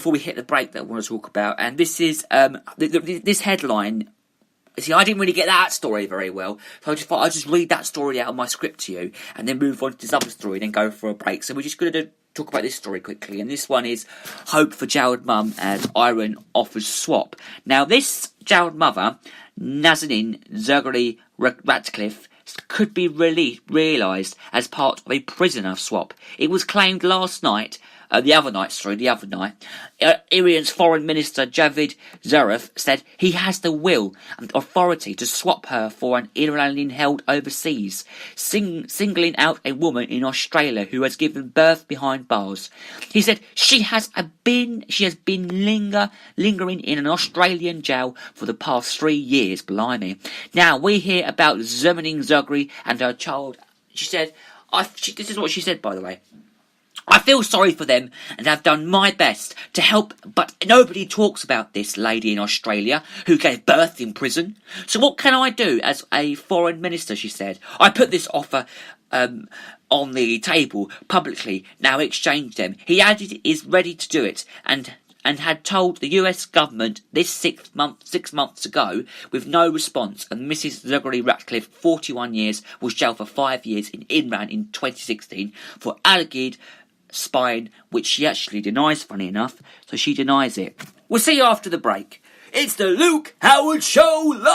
before we hit the break that I want to talk about, and this is this headline. See, I didn't really get that story very well, so I just thought I'd just read that story out of my script to you, and then move on to this other story, and then go for a break. So we're just going to talk about this story quickly, and this one is hope for jailed mum as Iran offers swap. Now, this jailed mother, Nazanin Zaghari Ratcliffe, could be realised as part of a prisoner swap. It was claimed the other night, Iran's Foreign Minister Javad Zarif said he has the will and authority to swap her for an Iranian held overseas, singling out a woman in Australia who has given birth behind bars. He said she has been lingering in an Australian jail for the past 3 years. Blimey! Now we hear about Nazanin Zaghari and her child. She said, "This is what she said, by the way. I feel sorry for them and have done my best to help, but nobody talks about this lady in Australia who gave birth in prison. So what can I do as a foreign minister?" she said. "I put this offer on the table publicly, now exchange them." He added he is ready to do it and had told the US government this 6 months ago with no response, and Mrs. Zaghari Ratcliffe, 41 years, was jailed for 5 years in Iran in 2016 for alleged spying, which she actually denies, funny enough, so she denies it. We'll see you after the break. It's the Luke Howard Show live!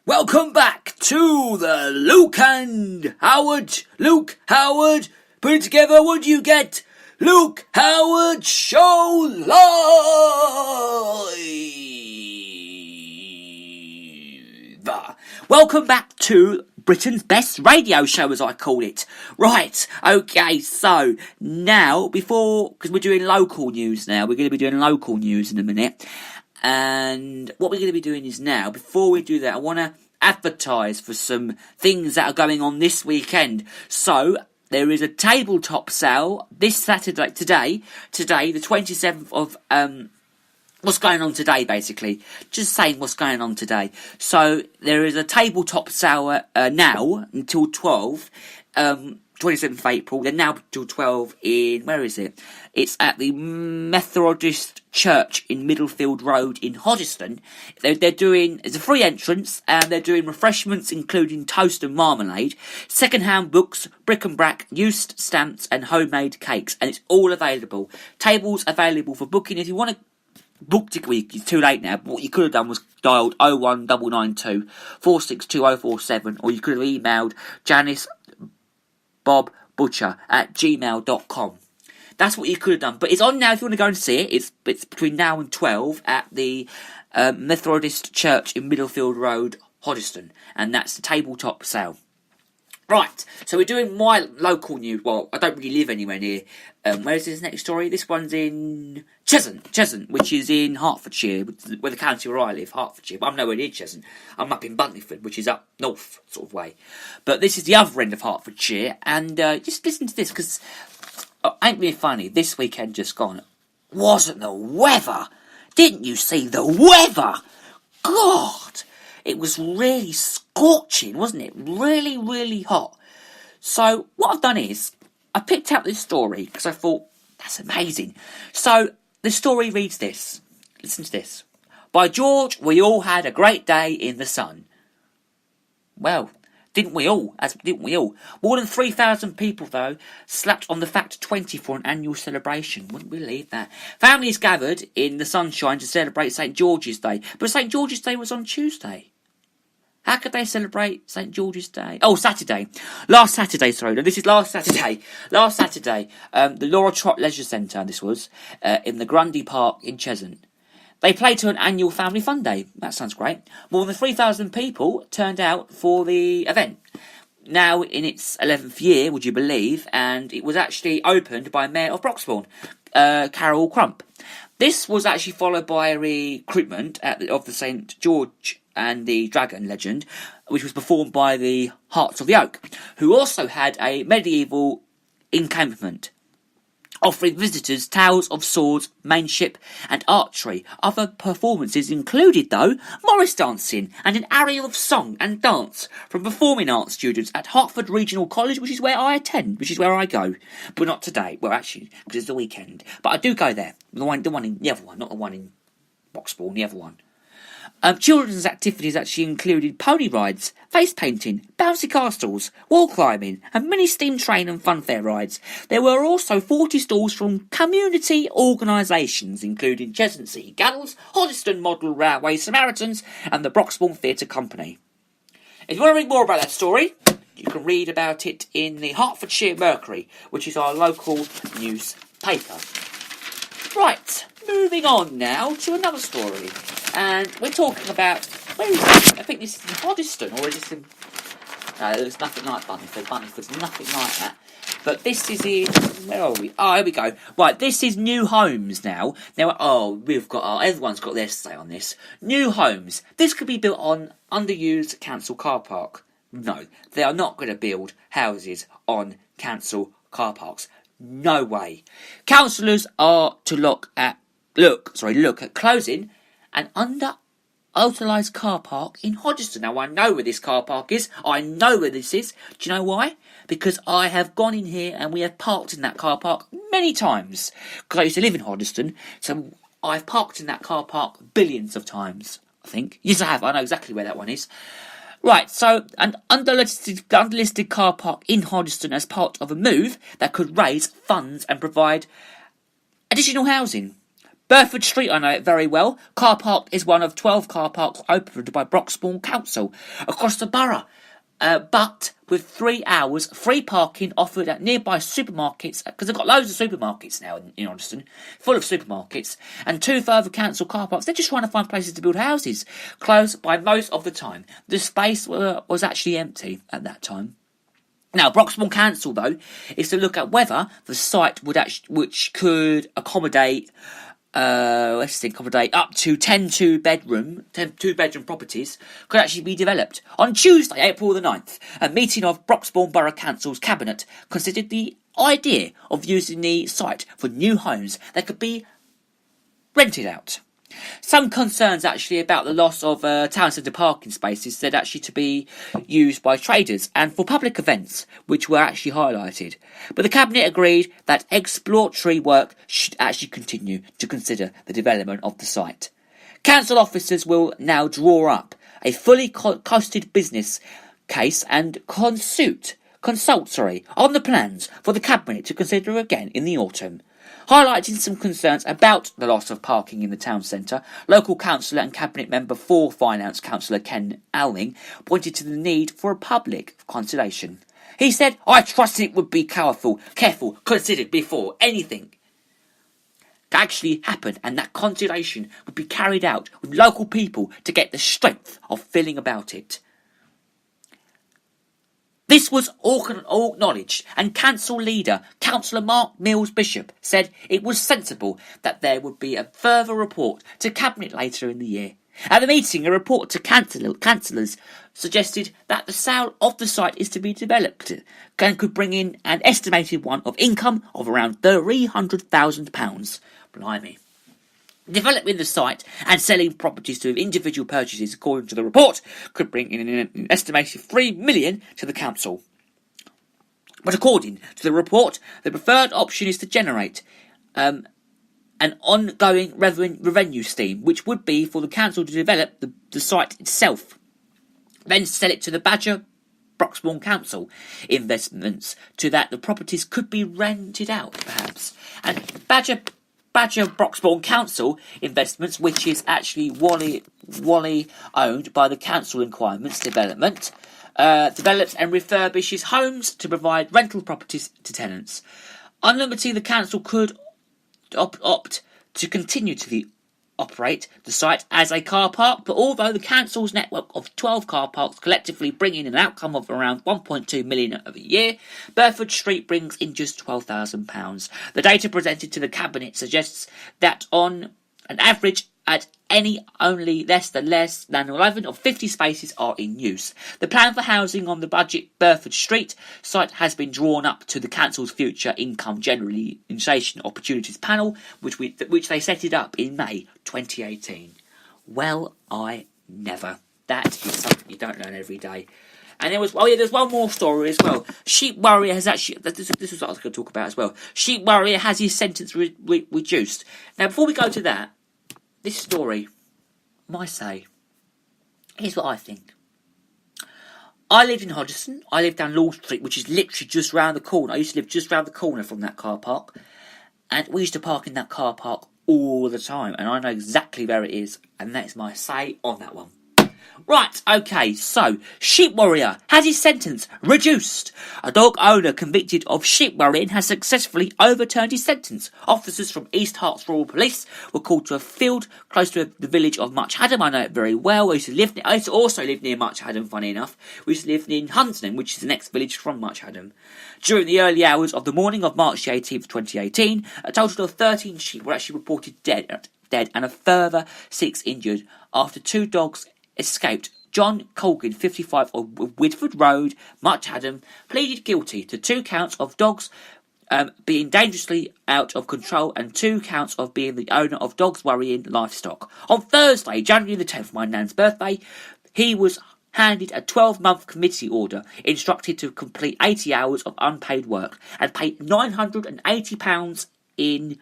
Welcome back to the Luke Howard, put it together, what do you get? Luke Howard Show Live! Welcome back to Britain's best radio show, as I call it. Right, okay, so now, because we're doing local news now, we're going to be doing local news in a minute. And what we're going to be doing is now, before we do that, I want to advertise for some things that are going on this weekend. So, there is a tabletop sale this Saturday, today, the 27th of, what's going on today, basically. Just saying what's going on today. So, there is a tabletop sale now, until 12, 27th of April. They're now till 12 in, where is it? It's at the Methodist Church in Middlefield Road in Hoddesdon. They're doing, it's a free entrance, and they're doing refreshments including toast and marmalade, second-hand books, bric-and-brac, used stamps and homemade cakes, and it's all available. Tables available for booking. If you want to book ticket, it's too late now, but what you could have done was dialed 01992 462 047, or you could have emailed Janice Bob Butcher at gmail.com. That's what you could have done. But it's on now if you want to go and see it. It's between now and 12 at the Methodist Church in Middlefield Road, Hoddesdon. And that's the tabletop sale. Right, so we're doing my local news. Well, I don't really live anywhere near. Where is this next story? This one's in Cheshunt, which is in Hertfordshire, where the county where I live, Hertfordshire. But I'm nowhere near Cheshunt. I'm up in Buntingford, which is up north sort of way. But this is the other end of Hertfordshire, and just listen to this, because ain't being funny, this weekend just gone, wasn't the weather? Didn't you see the weather? God! It was really scorching, wasn't it? Really, really hot. So, what I've done is, I picked out this story, because I thought, that's amazing. So, the story reads this. Listen to this. By George, we all had a great day in the sun. Well, didn't we all? More than 3,000 people, though, slapped on the Fact 20 for an annual celebration. Wouldn't believe that. Families gathered in the sunshine to celebrate St. George's Day. But St. George's Day was on Tuesday. How could they celebrate St. George's Day? Oh, Saturday. Last Saturday, sorry. No, this is last Saturday. Last Saturday, the Laura Trott Leisure Centre, this was, in the Grundy Park in Cheshunt. They played to an annual family fun day. That sounds great. More than 3,000 people turned out for the event. Now in its 11th year, would you believe, and it was actually opened by Mayor of Broxbourne, Carol Crump. This was actually followed by a recruitment of the St. George and the Dragon legend, which was performed by the Hearts of the Oak, who also had a medieval encampment, offering visitors tales of swords, manship and archery. Other performances included, though, Morris dancing and an array of song and dance from performing arts students at Hertford Regional College, which is where I attend, which is where I go. But not today. Well, actually, because it's the weekend. But I do go there. The other one, not the one in Broxbourne, the other one. Children's activities actually included pony rides, face painting, bouncy castles, wall climbing, and mini steam train and funfair rides. There were also 40 stalls from community organisations, including Cheshunt City Gunnels, Hoddesdon Model Railway Samaritans, and the Broxbourne Theatre Company. If you want to read more about that story, you can read about it in the Hertfordshire Mercury, which is our local newspaper. Right, moving on now to another story. And we're talking about, where is it? I think this is in Hoddesdon, or is this in... No, there's nothing like Buntingford. Buntingford's nothing like that. But this is in... Where are we? Oh, here we go. Right, this is new homes now. Now, everyone's got their say on this. New homes. This could be built on underused council car park. No, they are not going to build houses on council car parks. No way. Councillors are to look at closing an underutilised car park in Hoddesdon. Now, I know where this car park is. I know where this is. Do you know why? Because I have gone in here and we have parked in that car park many times. Because I used to live in Hoddesdon, so I've parked in that car park billions of times, I think. Yes, I have. I know exactly where that one is. Right, so an unlisted car park in Hoddesdon as part of a move that could raise funds and provide additional housing. Burford Street, I know it very well. Car park is one of 12 car parks opened by Broxbourne Council across the borough. but with 3 hours free parking offered at nearby supermarkets, because they've got loads of supermarkets now in Hoddesdon, full of supermarkets, and 2 further council car parks. They're just trying to find places to build houses, closed by most of the time. The space was actually empty at that time. Now, Broxbourne Council, though, is to look at whether the site which could accommodate up to 10 two-bedroom properties could actually be developed. On Tuesday, April the 9th, a meeting of Broxbourne Borough Council's cabinet considered the idea of using the site for new homes that could be rented out. Some concerns actually about the loss of town centre parking spaces said actually to be used by traders and for public events, which were actually highlighted. But the Cabinet agreed that exploratory work should actually continue to consider the development of the site. Council officers will now draw up a fully costed business case and consult on the plans for the Cabinet to consider again in the autumn. Highlighting some concerns about the loss of parking in the town centre, local councillor and cabinet member for Finance Councillor Ken Alling pointed to the need for a public consultation. He said, "I trusted it would be careful, considered before anything actually happened, and that consultation would be carried out with local people to get the strength of feeling about it." This was all acknowledged, and council leader, Councillor Mark Mills Bishop, said it was sensible that there would be a further report to Cabinet later in the year. At the meeting, a report to councillors suggested that the sale of the site is to be developed and could bring in an estimated one of income of around £300,000. Blimey. Developing the site and selling properties to individual purchases, according to the report, could bring in an estimated £3 million to the council. But according to the report, the preferred option is to generate an ongoing revenue stream, which would be for the council to develop the site itself, then sell it to the Broxbourne Council investments, to that the properties could be rented out, perhaps. And Badger Broxbourne Council Investments, which is actually Wally owned by the Council Requirements Development, develops and refurbishes homes to provide rental properties to tenants. Unlimited, the council could opt to continue to operate the site as a car park, but although the council's network of 12 car parks collectively bring in an outcome of around £1.2 million a year, Burford Street brings in just £12,000. The data presented to the Cabinet suggests that on an average at only less than 11 of 50 spaces are in use. The plan for housing on the budget Burford Street site has been drawn up to the council's future income generalisation opportunities panel, which they set it up in May 2018. Well, I never. That is something you don't learn every day. And there's one more story as well. Sheep Warrior has actually, this was what I was going to talk about as well. Sheep Warrior has his sentence reduced. Now, before we go to that, this story, my say, here's what I think. I lived in Hoddesdon. I lived down Lord Street, which is literally just round the corner. I used to live just round the corner from that car park. And we used to park in that car park all the time. And I know exactly where it is. And that's my say on that one. Right, okay, so, Sheep Warrior has his sentence reduced. A dog owner convicted of sheep worrying has successfully overturned his sentence. Officers from East Herts Rural Police were called to a field close to the village of Much Haddam. I know it very well. I used to also live near Much Haddam, funny enough. We used to live in Hunsden, which is the next village from Much Haddam. During the early hours of the morning of March 18th, 2018, a total of 13 sheep were actually reported dead and a further 6 injured after 2 dogs escaped. John Colgan, 55, of Widford Road, Much Haddam, pleaded guilty to 2 counts of dogs being dangerously out of control and 2 counts of being the owner of dogs worrying livestock. On Thursday, January the 10th, my nan's birthday, he was handed a 12-month committee order, instructed to complete 80 hours of unpaid work and pay £980 in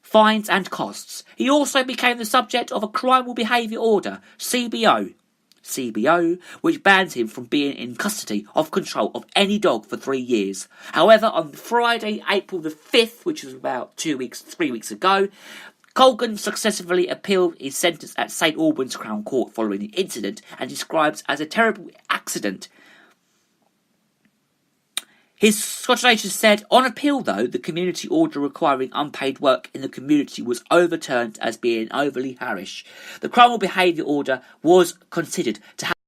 fines and costs. He also became the subject of a criminal behaviour order, CBO, which bans him from being in custody of control of any dog for 3 years. However, on Friday, April the 5th, which was about 3 weeks ago, Colgan successfully appealed his sentence at St Albans Crown Court following the incident and describes as a terrible accident His Scottish Nature said, on appeal though, the community order requiring unpaid work in the community was overturned as being overly harsh. The criminal behaviour order was considered to have